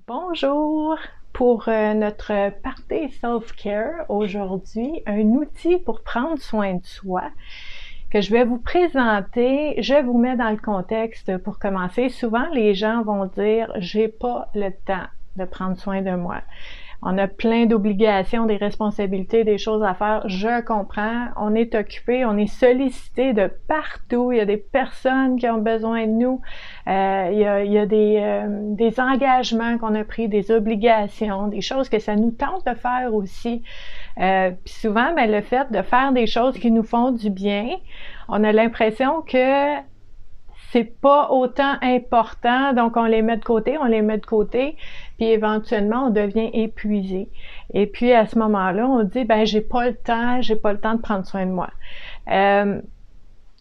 Bonjour! Pour notre party self-care aujourd'hui, un outil pour prendre soin de soi que je vais vous présenter. Je vous mets dans le contexte pour commencer. Souvent, les gens vont dire « j'ai pas le temps de prendre soin de moi ». On a plein d'obligations, des responsabilités, des choses à faire. Je comprends. On est occupé, on est sollicité de partout. Il y a des personnes qui ont besoin de nous. Il y a des engagements qu'on a pris, des obligations, des choses que ça nous tente de faire aussi. Puis souvent, ben, le fait de faire des choses qui nous font du bien, on a l'impression que c'est pas autant important, donc on les met de côté, puis éventuellement on devient épuisé. Et puis à ce moment-là, on dit ben j'ai pas le temps de prendre soin de moi.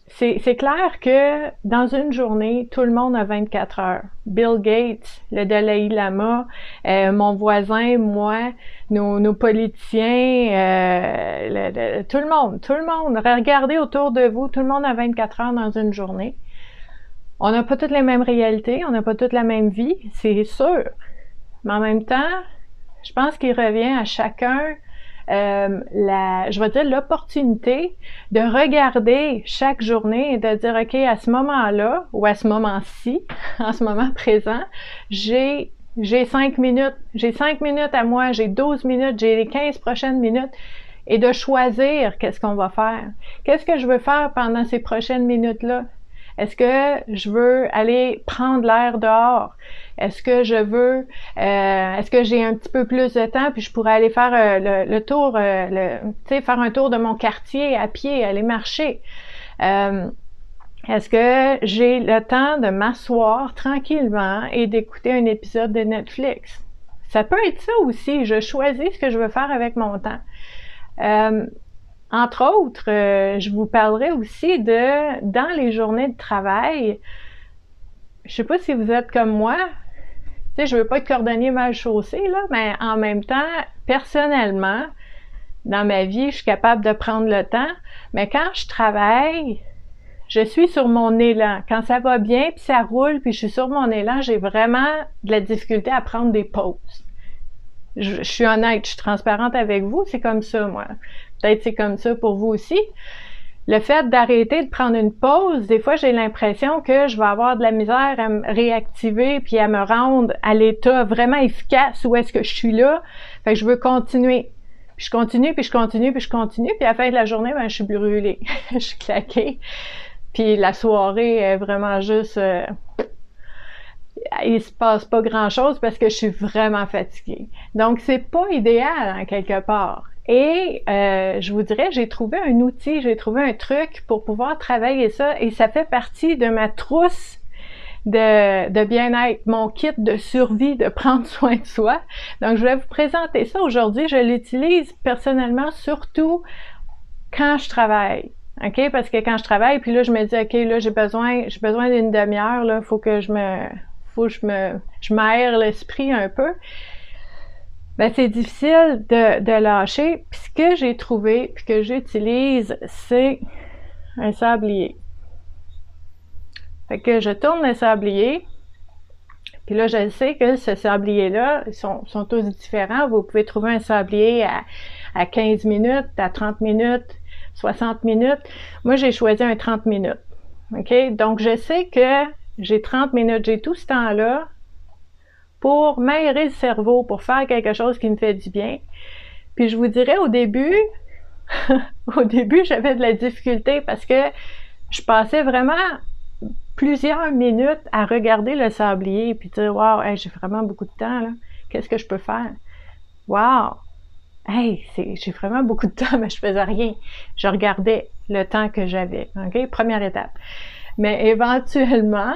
C'est clair que dans une journée, tout le monde a 24 heures. Bill Gates, le Dalai Lama, mon voisin, moi, nos politiciens, tout le monde. Regardez autour de vous, tout le monde a 24 heures dans une journée. On n'a pas toutes les mêmes réalités, on n'a pas toute la même vie, c'est sûr. Mais en même temps, je pense qu'il revient à chacun l'opportunité de regarder chaque journée et de dire, OK, à ce moment-là, ou à ce moment-ci, en ce moment présent, j'ai 5 minutes. J'ai 5 minutes à moi, j'ai 12 minutes, j'ai les 15 prochaines minutes. Et de choisir qu'est-ce qu'on va faire. Qu'est-ce que je veux faire pendant ces prochaines minutes-là? Est-ce que je veux aller prendre l'air dehors? Est-ce que j'ai un petit peu plus de temps puis je pourrais aller faire le tour, faire un tour de mon quartier à pied, aller marcher? Est-ce que j'ai le temps de m'asseoir tranquillement et d'écouter un épisode de Netflix? Ça peut être ça aussi. Je choisis ce que je veux faire avec mon temps. Entre autres, je vous parlerai aussi dans les journées de travail, je sais pas si vous êtes comme moi, tu sais, je veux pas être cordonnier mal chaussé, là, mais en même temps, personnellement, dans ma vie, je suis capable de prendre le temps, mais quand je travaille, je suis sur mon élan. Quand ça va bien, puis ça roule, puis je suis sur mon élan, j'ai vraiment de la difficulté à prendre des pauses. Je suis honnête, je suis transparente avec vous, c'est comme ça, moi. Peut-être c'est comme ça pour vous aussi. Le fait d'arrêter de prendre une pause, des fois, j'ai l'impression que je vais avoir de la misère à me réactiver puis à me rendre à l'état vraiment efficace où est-ce que je suis là. Fait que je veux continuer. Puis je continue, puis à la fin de la journée, ben, je suis brûlée. Je suis claquée. Puis la soirée est vraiment juste... il se passe pas grand-chose parce que je suis vraiment fatiguée. Donc, c'est pas idéal, en quelque part. Et je vous dirais, j'ai trouvé un outil, j'ai trouvé un truc pour pouvoir travailler ça et ça fait partie de ma trousse de bien-être, mon kit de survie, de prendre soin de soi. Donc, je vais vous présenter ça aujourd'hui. Je l'utilise personnellement surtout quand je travaille. OK? Parce que quand je travaille, puis là, je me dis, OK, là, j'ai besoin d'une demi-heure, là, faut que je m'aère l'esprit un peu. Ben, c'est difficile de lâcher. Puis ce que j'ai trouvé, puis que j'utilise, c'est un sablier. Fait que je tourne le sablier, puis là, je sais que ce sablier-là, ils sont tous différents. Vous pouvez trouver un sablier à 15 minutes, à 30 minutes, 60 minutes. Moi, j'ai choisi un 30 minutes. OK? Donc, je sais que j'ai 30 minutes, j'ai tout ce temps-là pour m'aérer le cerveau, pour faire quelque chose qui me fait du bien. Puis je vous dirais au début, j'avais de la difficulté parce que je passais vraiment plusieurs minutes à regarder le sablier puis dire wow, hey, j'ai vraiment beaucoup de temps là. Qu'est-ce que je peux faire? Wow! Hey, j'ai vraiment beaucoup de temps, mais je faisais rien. Je regardais le temps que j'avais. OK? Première étape. Mais éventuellement,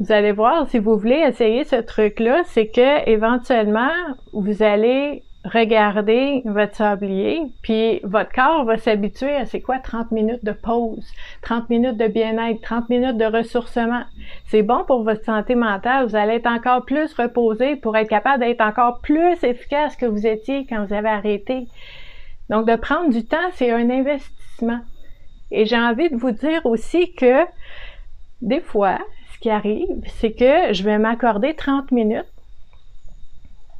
vous allez voir, si vous voulez essayer ce truc-là, c'est que éventuellement, vous allez regarder votre sablier, puis votre corps va s'habituer à c'est quoi 30 minutes de pause, 30 minutes de bien-être, 30 minutes de ressourcement. C'est bon pour votre santé mentale, vous allez être encore plus reposé pour être capable d'être encore plus efficace que vous étiez quand vous avez arrêté. Donc, de prendre du temps, c'est un investissement. Et j'ai envie de vous dire aussi que des fois, ce qui arrive, c'est que je vais m'accorder 30 minutes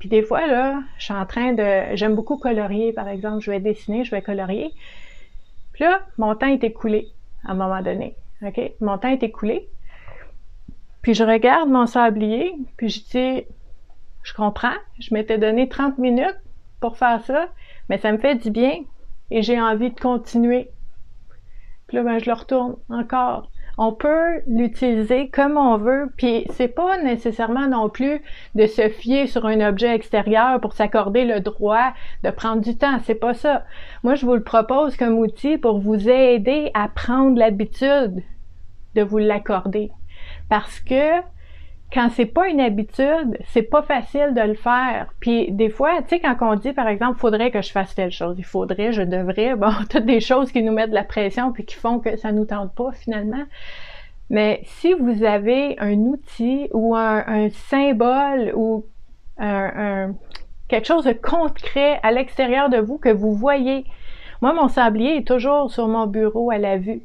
Puis des fois, là, je suis en train de... J'aime beaucoup colorier, par exemple. Je vais dessiner, je vais colorier. Puis là, mon temps est écoulé à un moment donné. OK? Mon temps est écoulé. Puis je regarde mon sablier, puis je dis, je comprends, je m'étais donné 30 minutes pour faire ça, mais ça me fait du bien et j'ai envie de continuer. Puis là, ben, je le retourne encore. On peut l'utiliser comme on veut, puis c'est pas nécessairement non plus de se fier sur un objet extérieur pour s'accorder le droit de prendre du temps, c'est pas ça. Moi, je vous le propose comme outil pour vous aider à prendre l'habitude de vous l'accorder. Parce que quand c'est pas une habitude, c'est pas facile de le faire. Puis des fois, tu sais, quand on dit, par exemple, faudrait que je fasse telle chose, il faudrait, je devrais, bon, toutes des choses qui nous mettent de la pression puis qui font que ça nous tente pas finalement. Mais si vous avez un outil ou un symbole ou quelque chose de concret à l'extérieur de vous que vous voyez. Moi, mon sablier est toujours sur mon bureau à la vue.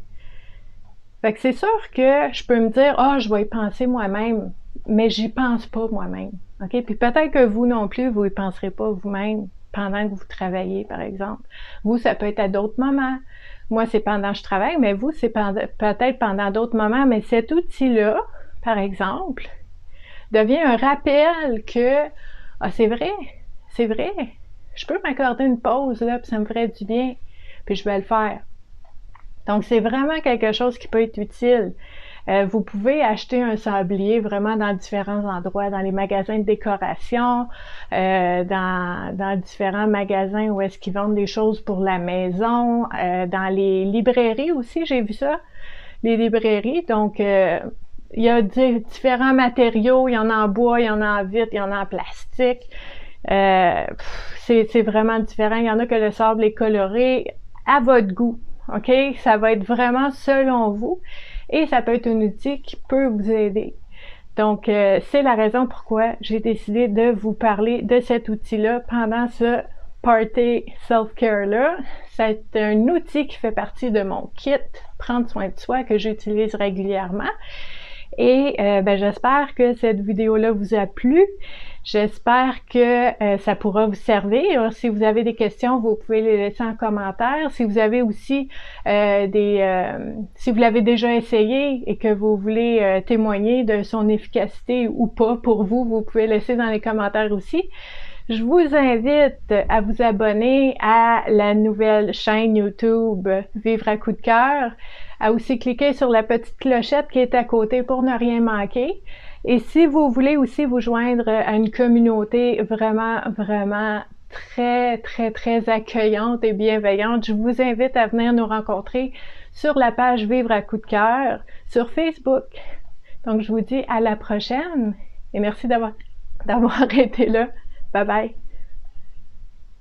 Fait que c'est sûr que je peux me dire, je vais y penser moi-même, mais j'y pense pas moi-même. OK? Puis peut-être que vous non plus, vous y penserez pas vous-même pendant que vous travaillez, par exemple. Vous, ça peut être à d'autres moments. Moi, c'est pendant que je travaille, mais vous, c'est peut-être pendant d'autres moments. Mais cet outil-là, par exemple, devient un rappel que, c'est vrai, je peux m'accorder une pause, là, puis ça me ferait du bien, puis je vais le faire. Donc, c'est vraiment quelque chose qui peut être utile. Vous pouvez acheter un sablier vraiment dans différents endroits, dans les magasins de décoration, dans différents magasins où est-ce qu'ils vendent des choses pour la maison, dans les librairies aussi, j'ai vu ça, les librairies. Donc, il y a différents matériaux, il y en a en bois, il y en a en vitre, il y en a en plastique. C'est vraiment différent. Il y en a que le sable est coloré à votre goût. OK? Ça va être vraiment selon vous et ça peut être un outil qui peut vous aider. Donc, c'est la raison pourquoi j'ai décidé de vous parler de cet outil-là pendant ce Party Self-Care-là. C'est un outil qui fait partie de mon kit Prendre soin de soi que j'utilise régulièrement. Et j'espère que cette vidéo-là vous a plu. J'espère que ça pourra vous servir. Si vous avez des questions, vous pouvez les laisser en commentaire. Si vous avez aussi si vous l'avez déjà essayé et que vous voulez témoigner de son efficacité ou pas pour vous, vous pouvez laisser dans les commentaires aussi. Je vous invite à vous abonner à la nouvelle chaîne YouTube Vivre à coup de cœur, à aussi cliquer sur la petite clochette qui est à côté pour ne rien manquer. Et si vous voulez aussi vous joindre à une communauté vraiment, vraiment très, très, très accueillante et bienveillante, je vous invite à venir nous rencontrer sur la page Vivre à coup de cœur sur Facebook. Donc, je vous dis à la prochaine et merci d'avoir été là. Bye bye!